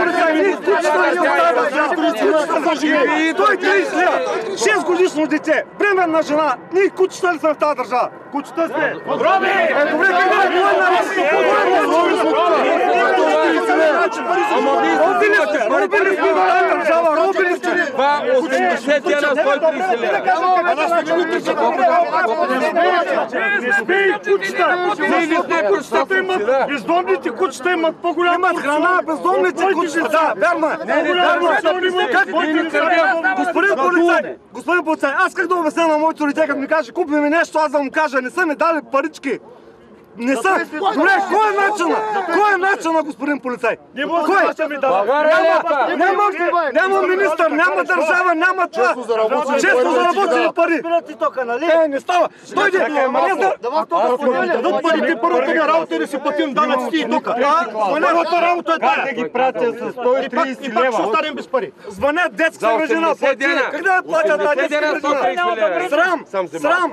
полицай! Той 30 лева! 6 годишно дете, бременна жена, ние кучета ли сме в тази държава? Кучета сме! Роби! Добре, робили сме в тази държава, робили сме! Това 80 лева, 130 лева. Бездомните кучета имат по-голяма храна, бездомните кучета, вярно е. Господин полицай, аз как да обясня на моето дете, като ми каже, купи ми нещо, аз да му кажа, не са ми дали парички. Не са. Добре, кой е начина? Кой е начина, господин полицай? Кой? Няма министър, няма държава, няма това. Честно заработили пари. Не става. Дойде. Дадат парите, първата ни работа е да си платим данъците и тока. Първата работа е тая. Да ги пратя с 130 и пак ще останем без пари. Звънят детска градина. Къде да платят тази детска градина? Срам! Срам!